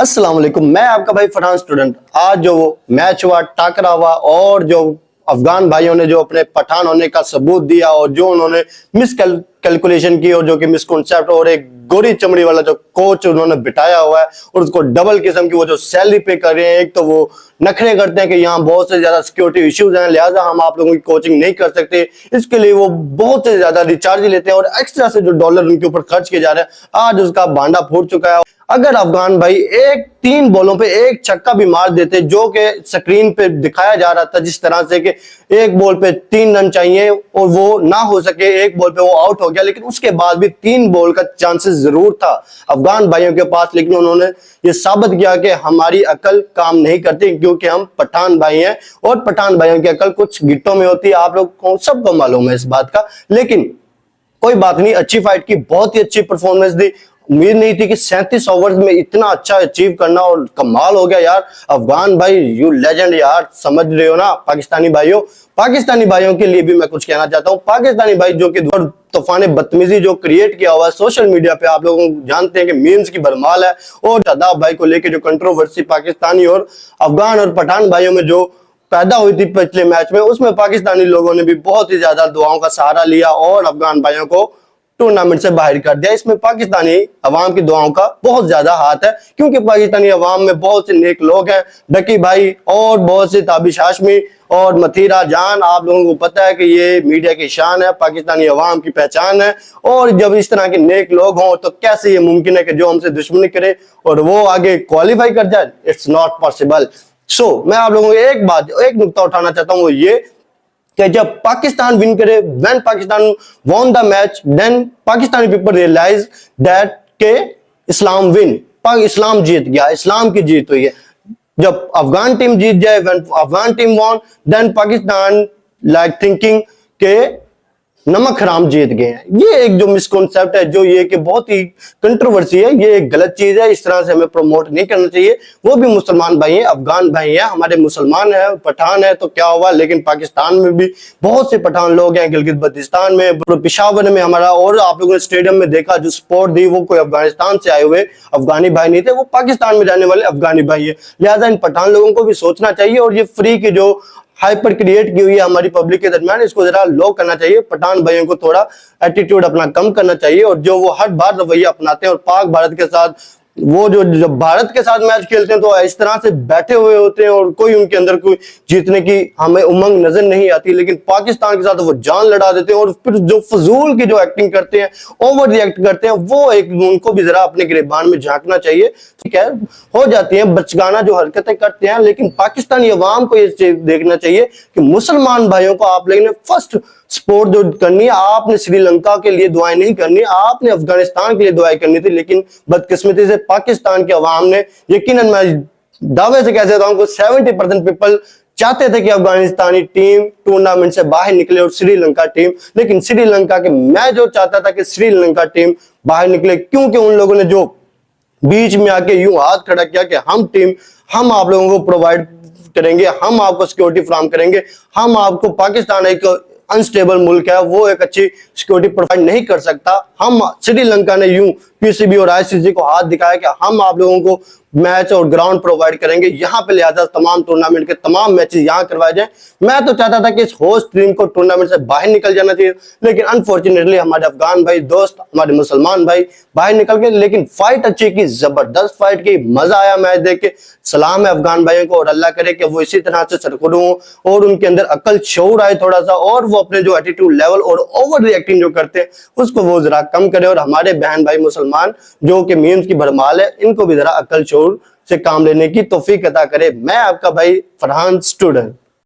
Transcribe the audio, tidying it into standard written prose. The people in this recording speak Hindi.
अस्सलाम वालेकुम। मैं आपका भाई फरहान स्टूडेंट। आज जो मैच हुआ, टाकरा हुआ और जो अफगान भाइयों ने जो अपने पठान होने का सबूत दिया और जो उन्होंने मिस कैलकुलेशन की और जो कि मिसकॉन्सेप्ट और एक गोरी चमड़ी वाला जो कोच उन्होंने बिठाया हुआ है और उसको डबल किस्म की वो जो सैलरी पे कर रहे हैं। एक तो वो नखरे करते हैं कि यहाँ बहुत से ज्यादा सिक्योरिटी इश्यूज हैं, लिहाजा हम आप लोगों की कोचिंग नहीं कर सकते। इसके लिए वो बहुत से ज्यादा रिचार्ज लेते हैं और एक्स्ट्रा से जो डॉलर उनके ऊपर खर्च किए जा रहे हैं, आज उसका भांडा फूट चुका है। अगर अफगान भाई एक 3 बॉलों पे एक छक्का भी मार देते, जो कि स्क्रीन पे दिखाया जा रहा था जिस तरह से कि एक बॉल पे 3 रन चाहिए और वो ना हो सके, एक बॉल पे वो आउट हो गया, लेकिन उसके बाद भी 3 बॉल का चांसेस जरूर था अफगान भाइयों के पास। लेकिन उन्होंने ये साबित किया कि हमारी अकल काम नहीं करती, क्योंकि हम पठान भाई हैं और पठान भाइयों की अकल कुछ गिट्टों में होती है। आप लोग को सबको मालूम है इस बात का। लेकिन कोई बात नहीं, अच्छी फाइट की, बहुत ही अच्छी परफॉर्मेंस दी। उम्मीद नहीं थी कि 37 ओवर्स में इतना अच्छा अचीव करना, और कमाल हो गया यार। अफगान भाई यू लेजेंड यार, समझ रहे हो ना पाकिस्तानी भाइयों। पाकिस्तानी भाइयों के लिए भी मैं कुछ कहना चाहता हूँ। पाकिस्तानी भाई जो कि तूफान बदतमीजी जो क्रिएट किया हुआ है सोशल मीडिया पे, आप लोग जानते हैं कि मीम्स की भरमाल है। और शादाब भाई को लेके जो कंट्रोवर्सी पाकिस्तानी और अफगान और पठान भाइयों में जो पैदा हुई थी पिछले मैच में, उसमें पाकिस्तानी लोगों ने भी बहुत ही ज्यादा दुआओं का सहारा लिया और अफगान भाइयों को टूर्नामेंट से बाहर कर दिया। इसमें पाकिस्तानी अवाम की दुआओं का बहुत ज्यादा हाथ है, क्योंकि पाकिस्तानी अवाम में बहुत से नेक लोग हैं। डकी भाई और बहुत से ताबिश हाशमी और मथीरा जान, आप लोगों को पता है कि ये मीडिया की शान है, पाकिस्तानी अवाम की पहचान है। और जब इस तरह के नेक लोग हों तो कैसे ये मुमकिन है कि जो हमसे दुश्मनी करे और वो आगे क्वालिफाई कर जाए? It's not possible. मैं आप लोगों को एक नुकता उठाना चाहता हूँ, वो ये कि जब पाकिस्तान विन करे, when Pakistan won the match, then Pakistani people realise that के इस्लाम विन, इस्लाम जीत गया, इस्लाम की जीत हुई है। जब अफगान टीम जीत जाए, when Afghan team won, then Pakistan like thinking के नमक हराम जीत गए हैं। ये एक जो मिसकॉन्सेप्ट है, जो ये कि बहुत ही कंट्रोवर्सी है, ये एक गलत चीज है। इस तरह से हमें प्रमोट नहीं करना चाहिए। वो भी मुसलमान भाई हैं, अफगान भाई हैं, हमारे मुसलमान है, पठान है तो क्या हुआ, लेकिन पाकिस्तान में भी बहुत से पठान लोग हैं, गिलगित बल्तिस्तान में, पिशावर में हमारा। और आप लोगों ने स्टेडियम में देखा जो सपोर्ट दी, वो कोई अफगानिस्तान से आए हुए अफगानी भाई नहीं थे, वो पाकिस्तान में रहने वाले अफगानी भाई है। लिहाजा इन पठान लोगों को भी सोचना चाहिए और ये फ्री की जो हाइपर क्रिएट की हुई है हमारी पब्लिक के दरमियान, इसको जरा लो करना चाहिए। पठान भाइयों को थोड़ा एटीट्यूड अपना कम करना चाहिए, और जो वो हर बार रवैया अपनाते हैं और पाक भारत के साथ वो जो जब भारत के साथ मैच खेलते हैं तो इस तरह से बैठे हुए होते हैं और कोई उनके अंदर कोई जीतने की हमें उमंग नजर नहीं आती। लेकिन पाकिस्तान के साथ वो जान लड़ा देते हैं और फिर जो फजूल की जो एक्टिंग करते हैं, ओवर रिएक्ट करते हैं, वो एक उनको भी जरा अपने गिरबान में झांकना चाहिए। ठीक है, हो जाती है बचगाना जो हरकतें करते हैं, लेकिन पाकिस्तानी अवाम को ये देखना चाहिए कि मुसलमान भाइयों को आप लोगों ने फर्स्ट सपोर्ट जो करनी है, आपने श्रीलंका के लिए दुआएं नहीं करनी, आपने अफगानिस्तान के लिए दुआएं करनी थी। लेकिन बदकिस्मती से पाकिस्तान के अवाम ने, यकीनन मैं दावे से कह सकता हूं, 70% पीपल चाहते थे कि अफगानिस्तानी टीम टूर्नामेंट से बाहर निकले और श्रीलंका टीम, लेकिन श्रीलंका के मैं जो चाहता था कि श्रीलंका टीम बाहर निकले, क्योंकि उन लोगों ने जो बीच में आके यूं हाथ खड़ा किया कि हम आप लोगों को प्रोवाइड करेंगे, हम आपको सिक्योरिटी फराहम करेंगे, हम आपको, पाकिस्तान एक अनस्टेबल मुल्क है, वो एक अच्छी सिक्योरिटी प्रोवाइड नहीं कर सकता। हम श्रीलंका ने यूं पीसीबी और आईसीसी को हाथ दिखाया कि हम आप लोगों को मैच और ग्राउंड प्रोवाइड करेंगे यहाँ पे, लिहाजा तमाम टूर्नामेंट के तमाम मैचेस यहाँ करवाए जाएं। मैं तो चाहता था कि इस होस्ट टीम को टूर्नामेंट से बाहर निकल जाना चाहिए, लेकिन अनफॉर्चुनेटली हमारे अफगान भाई दोस्त, हमारे मुसलमान भाई बाहर निकल गए। लेकिन फाइट अच्छी की, जबरदस्त फाइट की, मजा आया मैच देख के। सलाम है अफगान भाइयों को और अल्लाह करे कि वो इसी तरह से सरकरू हो और उनके अंदर अकल शऊर आए थोड़ा सा, और वो अपने जो एटीट्यूड लेवल और ओवर रिएक्टिंग जो करते हैं उसको वो जरा कम करे, और हमारे बहन भाई मुसलमान जो कि मीम्स की भरमाल है, इनको भी जरा अकल शऊर से काम लेने की तौफीक अता करे। मैं आपका भाई फरहान स्टूडेंट।